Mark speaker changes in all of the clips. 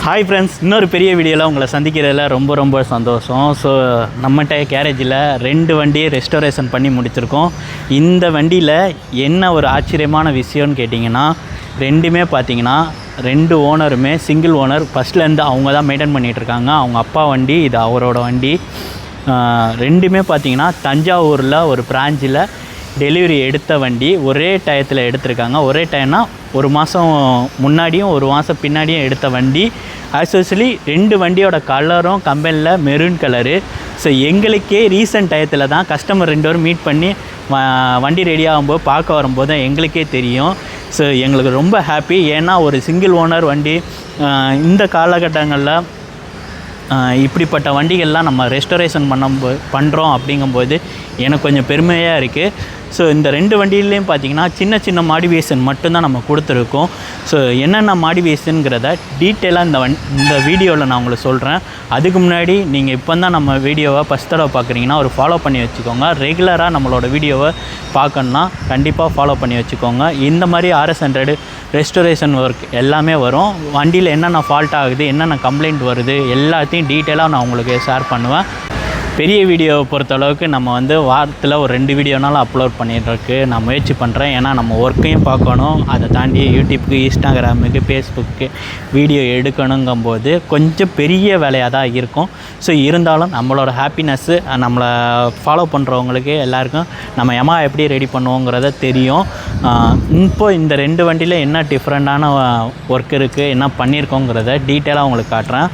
Speaker 1: Hi friends, இன்னொரு பெரிய வீடியோவில் உங்களை சந்திக்கிறதுல ரொம்ப சந்தோஷம். ஸோ நம்மகிட்ட கேரேஜில் 2 வண்டியை ரெஸ்டோரேஷன் பண்ணி முடிச்சிருக்கோம். இந்த வண்டியில் என்ன ஒரு ஆச்சரியமான விஷயம்னு கேட்டிங்கன்னா, ரெண்டுமே பார்த்திங்கன்னா 2 ஓனருமே சிங்கிள் ஓனர். ஃபஸ்ட்லேருந்து அவங்க தான் மெயின்டைன் பண்ணிகிட்ருக்காங்க. அவங்க அப்பா வண்டி, இது அவரோட வண்டி. ரெண்டுமே பார்த்திங்கன்னா தஞ்சாவூரில் ஒரு பிரான்ச்சில் டெலிவரி எடுத்த வண்டி. ஒரே டயத்தில் எடுத்திருக்காங்க. ஒரே டைம்னா ஒரு மாதம் முன்னாடியும் ஒரு மாதம் பின்னாடியும் எடுத்த வண்டி. ஆக்சுவலி 2 வண்டியோட கலரும் கம்பெனியில் மெரூன் கலரு. ஸோ எங்களுக்கே ரீசன்ட் டயத்தில் தான் கஸ்டமர் 2 பேரும் மீட் பண்ணி வண்டி ரெடி ஆகும்போது பார்க்க வரும்போது தான் எங்களுக்கே தெரியும். ஸோ எங்களுக்கு ரொம்ப ஹாப்பி. ஏன்னா ஒரு சிங்கிள் ஓனர் வண்டி இந்த காலகட்டங்களில் இப்படிப்பட்ட வண்டிகள்லாம் நம்ம ரெஸ்டோரேஷன் பண்ணுறோம் அப்படிங்கும்போது எனக்கு கொஞ்சம் பெருமையாக இருக்குது. ஸோ இந்த 2 வண்டியிலையும் பார்த்திங்கன்னா சின்ன மாடிஃபிகேஷன் மட்டும்தான் நம்ம கொடுத்துருக்கோம். ஸோ என்னென்ன மாடிஃபிகேஷனுங்கிறத டீட்டெயிலாக இந்த வீடியோவில் நான் உங்களுக்கு சொல்கிறேன். அதுக்கு முன்னாடி நீங்கள் இப்போ தான் நம்ம வீடியோவை ஃபஸ்ட் தடவை பார்க்குறீங்கன்னா ஒரு ஃபாலோ பண்ணி வச்சுக்கோங்க. ரெகுலராக நம்மளோட வீடியோவை பார்க்கணுன்னா கண்டிப்பாக ஃபாலோ பண்ணி வச்சுக்கோங்க. இந்த மாதிரி RS100 ரெஸ்டோரேஷன் ஒர்க் எல்லாமே வரும். வண்டியில் என்னென்ன ஃபால்ட் ஆகுது, என்னென்ன கம்ப்ளைண்ட் வருது, எல்லாத்தையும் டீட்டெயிலாக நான் உங்களுக்கு ஷேர் பண்ணுவேன். பெரிய வீடியோவை பொறுத்தளவுக்கு நம்ம வாரத்தில் ஒரு 2 வீடியோனாலும் அப்லோட் பண்ணிட்டுருக்கு நான் முயற்சி பண்ணுறேன். ஏன்னா நம்ம ஒர்க்கையும் பார்க்கணும், அதை தாண்டி யூடியூப்க்கு, இன்ஸ்டாகிராமுக்கு, ஃபேஸ்புக்கு வீடியோ எடுக்கணுங்கும்போது கொஞ்சம் பெரிய வேலையாக தான் இருக்கும். ஸோ இருந்தாலும் நம்மளோட ஹாப்பினஸ்ஸு நம்மளை ஃபாலோ பண்ணுறவங்களுக்கு எல்லாருக்கும் நம்ம யமா எப்படி ரெடி பண்ணுவோங்கிறத தெரியும். இப்போது இந்த 2 வண்டியில் என்ன டிஃப்ரெண்ட்டான ஒர்க் இருக்குது, என்ன பண்ணியிருக்கோங்கிறத டீட்டெயிலாக உங்களுக்கு காட்டுறேன்.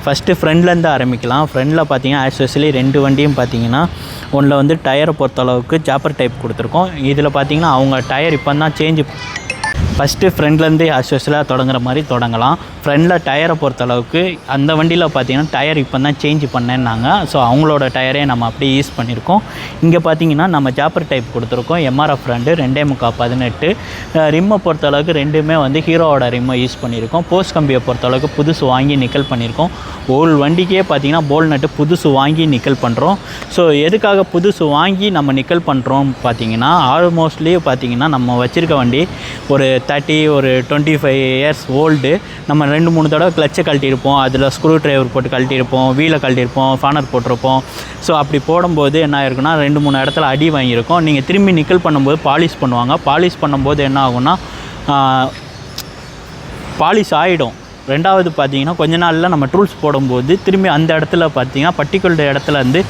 Speaker 1: ஃபஸ்ட்டு ஃப்ரண்ட்லேருந்து ஆரம்பிக்கலாம். ஃப்ரண்டில் பார்த்தீங்கன்னா ஆக்சுவலி 2 வண்டியும் பார்த்தீங்கன்னா ஒன்றில் டயரை பொறுத்தளவுக்கு ஜாப்பர் டைப் கொடுத்துருக்கோம். இதில் பார்த்தீங்கன்னா அவங்க டயர் இப்போ தான் சேஞ்சு. ஃபஸ்ட்டு ஃப்ரண்ட்லேருந்து ஆக்சுவலாக தொடங்குற மாதிரி தொடங்கலாம். ஃப்ரண்டில் டயரை பொறுத்தளவுக்கு அந்த வண்டியில் பார்த்தீங்கன்னா டயர் இப்போ தான் சேஞ்ச் பண்ணேன்னாங்க. ஸோ அவங்களோட டயரே நம்ம அப்படியே யூஸ் பண்ணியிருக்கோம். இங்கே பார்த்தீங்கன்னா நம்ம ஜாப்பர் டைப் கொடுத்துருக்கோம். MRF friend 2.18. ரிம்மை பொறுத்தளவுக்கு ரெண்டுமே ஹீரோவோட ரிம்மை யூஸ் பண்ணியிருக்கோம். போஸ்ட் கம்பியை பொறுத்தளவுக்கு புதுசு வாங்கி நிக்கல் பண்ணியிருக்கோம். ஓல் வண்டிக்கே பார்த்தீங்கன்னா போல் நட்டு புதுசு வாங்கி நிக்கல் பண்ணுறோம். ஸோ எதுக்காக புதுசு வாங்கி நம்ம நிக்கல் பண்ணுறோம் பார்த்தீங்கன்னா, ஆல்மோஸ்ட்லி பார்த்தீங்கன்னா நம்ம வச்சுருக்க வண்டி ஒரு 25 இயர்ஸ் ஓல்டு. நம்ம 2-3 தடவை கிளச்சை கழட்டியிருப்போம், அதில் ஸ்க்ரூ ட்ரைவர் போட்டு கழட்டியிருப்போம், வீலை கழட்டியிருப்போம், ஃபானர் போட்டிருப்போம். ஸோ அப்படி போடும்போது என்ன ஆயிருக்குன்னா 2-3 இடத்துல அடி வாங்கியிருக்கோம். நீங்கள் திரும்பி நிக்கல் பண்ணும்போது பாலிஷ் பண்ணுவாங்க. பாலிஷ் பண்ணும்போது என்ன ஆகும்னா பாலிஷ் ஆகிடும். ரெண்டாவது பார்த்தீங்கன்னா கொஞ்ச நாளில் நம்ம டூல்ஸ் போடும்போது திரும்பி அந்த இடத்துல பார்த்தீங்கன்னா பர்டிகுலர் இடத்துலேருந்து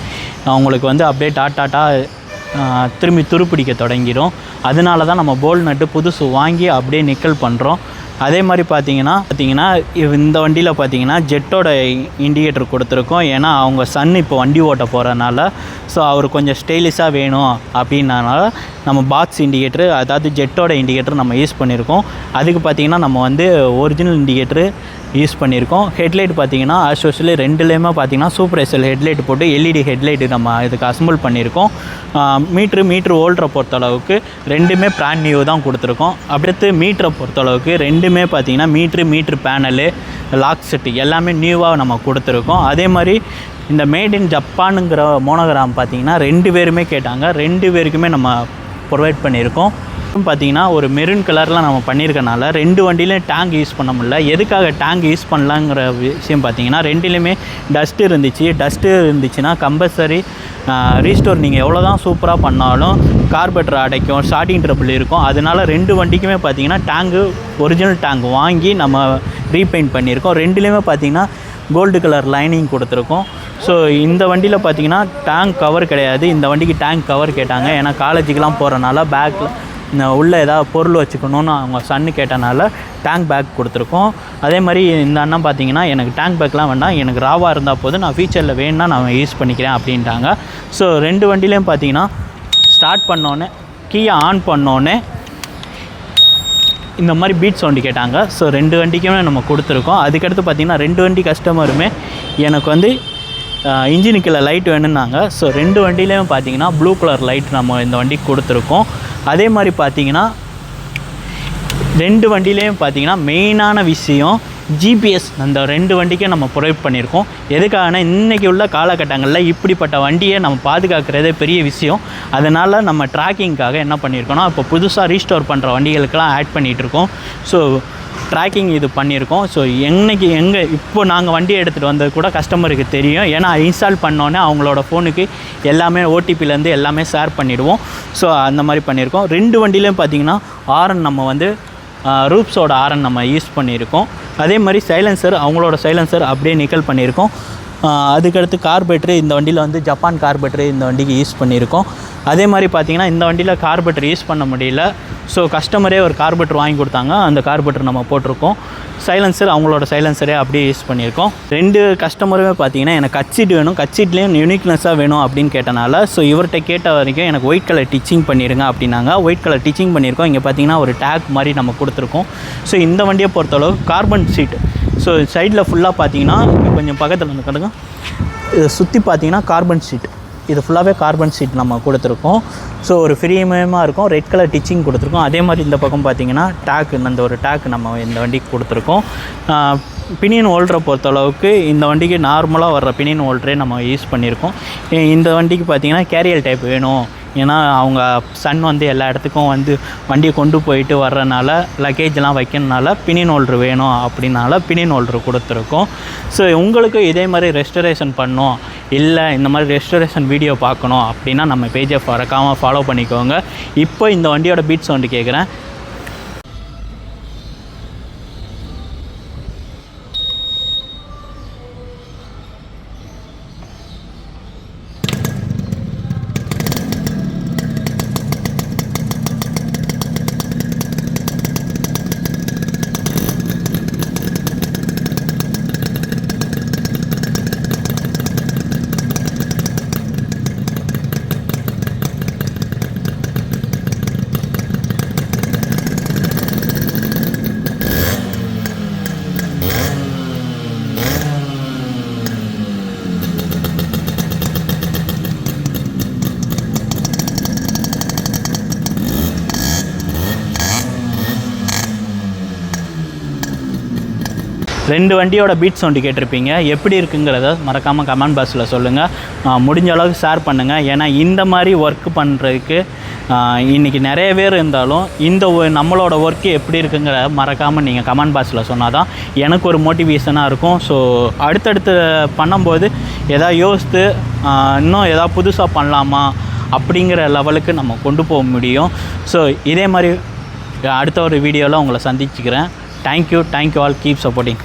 Speaker 1: அவங்களுக்கு அப்படியே டாட்டா திரும்பி துருப்பிடிக்க தொடங்கிடும். அதனால தான் நம்ம போல் நட்டு புதுசு வாங்கி அப்படியே நிக்கல் பண்ணுறோம். அதே மாதிரி பார்த்தீங்கன்னா இந்த வண்டியில் பார்த்தீங்கன்னா ஜெட்டோட இண்டிகேட்டர் கொடுத்துருக்கோம். ஏன்னா அவங்க சன் இப்போ வண்டி ஓட்ட போகிறனால ஸோ அவர் கொஞ்சம் ஸ்டைலிஷாக வேணும் அப்படின்னால நம்ம பாக்ஸ் இண்டிகேட்டரு, அதாவது ஜெட்டோட இண்டிகேட்டர் நம்ம யூஸ் பண்ணியிருக்கோம். அதுக்கு பார்த்திங்கன்னா நம்ம ஒரிஜினல் இண்டிகேட்டரு யூஸ் பண்ணியிருக்கோம். ஹெட்லைட் பார்த்திங்கன்னா ஆக்சுவலி 2லேயுமே பார்த்திங்கன்னா சூப்பர் எஸ்எல் ஹெட்லைட் போட்டு LED ஹெட்லைட்டு நம்ம இதுக்கு அசம்பிள் பண்ணியிருக்கோம். மீட்ரு ஓல்டரை பொறுத்தளவுக்கு 2மே பிராண்ட் நியூ தான் கொடுத்துருக்கோம். அடுத்து மீட்டரை பொறுத்தளவுக்கு 2மே பார்த்திங்கன்னா மீட்ரு பேனலு, லாக் செட்டு எல்லாமே நியூவாக நம்ம கொடுத்துருக்கோம். அதே மாதிரி இந்த மேட் இன் ஜப்பானுங்கிற மோனோகிராம் பார்த்திங்கன்னா 2 பேருமே கேட்டாங்க. 2 பேருக்குமே நம்ம ப்ரொவைட் பண்ணியிருக்கோம். பார்த்திங்கன்னா ஒரு மெரூன் கலரில் நம்ம பண்ணியிருக்கனால 2 வண்டியிலையும் டேங்க் யூஸ் பண்ண முடியல. எதுக்காக டேங்க் யூஸ் பண்ணலாங்கிற விஷயம் பார்த்திங்கன்னா, 2லேயுமே டஸ்ட்டு இருந்துச்சுன்னா கம்பல்சரி ரீஸ்டோர் நீங்கள் எவ்வளோ தான் சூப்பராக பண்ணாலும் கார்பரேட்டர் அடைக்கும், ஸ்டார்டிங் ட்ரபிள் இருக்கும். அதனால 2 வண்டிக்குமே பார்த்திங்கன்னா டேங்கு ஒரிஜினல் டேங்க் வாங்கி நம்ம ரீபெயிண்ட் பண்ணியிருக்கோம். 2லேயுமே பார்த்திங்கன்னா கோல்டு கலர் லைனிங் கொடுத்துருக்கோம். ஸோ இந்த வண்டியில் பார்த்திங்கன்னா டேங்க் கவர் கிடையாது. இந்த வண்டிக்கு டேங்க் கவர் கேட்டாங்க. ஏன்னா காலேஜுக்கெலாம் போகிறனால உள்ளே ஏதாவது பொருள் வச்சுக்கணுன்னு அவங்க சன்னு கேட்டனால டேங்க் பேக் கொடுத்துருக்கோம். அதே மாதிரி இந்த அண்ணன் பார்த்தீங்கன்னா எனக்கு டேங்க் பேக்லாம் வேண்டாம், எனக்கு ராவாக இருந்தால் போதும், நான் ஃபியூச்சரில் வேணுன்னா நான் யூஸ் பண்ணிக்கிறேன் அப்படின்ட்டாங்க. ஸோ 2 வண்டிலையும் பார்த்தீங்கன்னா ஸ்டார்ட் பண்ணோன்னே கீயை ஆன் பண்ணோன்னே இந்த மாதிரி பீட் சவுண்டு கேட்டாங்க. ஸோ 2 வண்டிக்குமே நம்ம கொடுத்துருக்கோம். அதுக்கடுத்து பார்த்திங்கன்னா 2 வண்டி கஸ்டமருமே எனக்கு வந்து இன்ஜினுக்குள்ள லைட் வேணும்னாங்க. ஸோ 2 வண்டியிலையும் பார்த்தீங்கன்னா ப்ளூ கலர் லைட் நம்ம இந்த வண்டிக்கு கொடுத்துருக்கோம். அதே மாதிரி பார்த்தீங்கன்னா 2 வண்டியிலையும் பார்த்தீங்கன்னா மெயினான விஷயம் ஜிபிஎஸ் அந்த 2 வண்டிக்கும் நம்ம ப்ரொவைட் பண்ணியிருக்கோம். எதுக்காகனா இன்றைக்கி உள்ள காலகட்டங்களில் இப்படிப்பட்ட வண்டியை நம்ம பாதுகாக்கிறதே பெரிய விஷயம். அதனால் நம்ம ட்ராக்கிங்காக என்ன பண்ணியிருக்கோன்னா இப்போ புதுசாக ரீஸ்டோர் பண்ணுற வண்டிகளுக்கெல்லாம் ஆட் பண்ணிகிட்ருக்கோம். ஸோ ட்ராக்கிங் இது பண்ணியிருக்கோம். ஸோ இப்போ நாங்கள் வண்டியை எடுத்துகிட்டு வந்தது கூட கஸ்டமருக்கு தெரியும். ஏன்னா இன்ஸ்டால் பண்ணோன்னே அவங்களோட ஃபோனுக்கு எல்லாமே ஓடிபிலேருந்து எல்லாமே ஷேர் பண்ணிவிடுவோம். ஸோ அந்த மாதிரி பண்ணியிருக்கோம். 2 வண்டியிலையும் பார்த்திங்கன்னா ஆரன் நம்ம வந்து ரூப்ஸோட ஆரன் நம்ம யூஸ் பண்ணியிருக்கோம். அதே மாதிரி சைலன்சர் அவங்களோட சைலன்சர் அப்படியே நிக்கல் பண்ணியிருக்கோம். அதுக்கடுத்து கார்பரேட்டரு இந்த வண்டியில் வந்து ஜப்பான் கார்பரேட்டரு இந்த வண்டிக்கு யூஸ் பண்ணியிருக்கோம். அதே மாதிரி பார்த்திங்கன்னா இந்த வண்டியில் கார்பரேட்டர் யூஸ் பண்ண முடியல. ஸோ கஸ்டமரே ஒரு கார்பரேட்டர் வாங்கி கொடுத்தாங்க, அந்த கார்பரேட்டர் நம்ம போட்டிருக்கோம். சைலன்சர் அவங்களோட சைலன்சரே அப்படியே யூஸ் பண்ணியிருக்கோம். 2 கஸ்டமருமே பார்த்தீங்கன்னா எனக்கு கட் சீட் வேணும், கட் சீட்லேயும் யூனிக்னஸாக வேணும் அப்படின்னு கேட்டனால ஸோ இவர்கிட்ட கேட்ட வரைக்கும் எனக்கு ஒயிட் கலர் டிச்சிங் பண்ணிடுங்க அப்படின்னாங்க. ஒயிட் கலர் டிச்சிங் பண்ணியிருக்கோம். இங்கே பார்த்தீங்கன்னா ஒரு டேக் மாதிரி நம்ம கொடுத்துருக்கோம். ஸோ இந்த வண்டியை பொறுத்தளவு கார்பன் சீட். ஸோ சைடில் ஃபுல்லாக பார்த்தீங்கன்னா கொஞ்சம் பக்கத்தில் வந்து கிடக்கும், இதை சுற்றி பார்த்தீங்கன்னா கார்பன் ஷீட், இது ஃபுல்லாகவே கார்பன் ஷீட் நம்ம கொடுத்துருக்கோம். ஸோ ஒரு ஃப்ரீமியமாக இருக்கும். ரெட் கலர் டிச்சிங் கொடுத்துருக்கோம். அதே மாதிரி இந்த பக்கம் பார்த்தீங்கன்னா டேக்கு, அந்த ஒரு டேக்கு நம்ம இந்த வண்டிக்கு கொடுத்துருக்கோம். பினியன் ஹோல்டரை பொறுத்தளவுக்கு இந்த வண்டிக்கு நார்மலாக வர்ற பினியன் ஹோல்டரே நம்ம யூஸ் பண்ணியிருக்கோம். இந்த வண்டிக்கு பார்த்தீங்கன்னா கேரியல் டைப் வேணும், ஏன்னா அவங்க சன் வந்து எல்லா இடத்துக்கும் வந்து வண்டியை கொண்டு போயிட்டு வர்றதுனால லக்கேஜெலாம் வைக்கிறதுனால பினியன் ஹோல்டர் வேணும் அப்படின்னால பினியன் ஹோல்டர் கொடுத்துருக்கோம். ஸோ உங்களுக்கு இதே மாதிரி ரெஸ்டரேஷன் பண்ணணும், இல்லை இந்த மாதிரி ரெஸ்டரேஷன் வீடியோ பார்க்கணும் அப்படின்னா நம்ம பேஜை மறக்காமல் ஃபாலோ பண்ணிக்கோங்க. இப்போ இந்த வண்டியோட பீட் சவுண்டு கேட்குறேன். ரெண்டு வண்டியோட பீட் சவுண்டு கேட்டிருப்பீங்க. எப்படி இருக்குங்கிறத மறக்காமல் கமெண்ட் பாக்ஸில் சொல்லுங்கள். முடிஞ்ச அளவுக்கு ஷேர் பண்ணுங்கள். ஏன்னா இந்த மாதிரி ஒர்க் பண்ணுறதுக்கு இன்றைக்கி நிறைய பேர் இருந்தாலும் இந்த நம்மளோட ஒர்க்கு எப்படி இருக்குங்கிற மறக்காமல் நீங்கள் கமெண்ட் பாக்ஸில் சொன்னால் தான் எனக்கு ஒரு மோட்டிவேஷனாக இருக்கும். ஸோ அடுத்தடுத்து பண்ணும்போது எதாவது யோசித்து இன்னும் எதாவது புதுசாக பண்ணலாமா அப்படிங்கிற லெவலுக்கு நம்ம கொண்டு போக முடியும். ஸோ இதே மாதிரி அடுத்த ஒரு வீடியோவில் உங்களை சந்திச்சுக்கிறேன். Thank you all, keep supporting.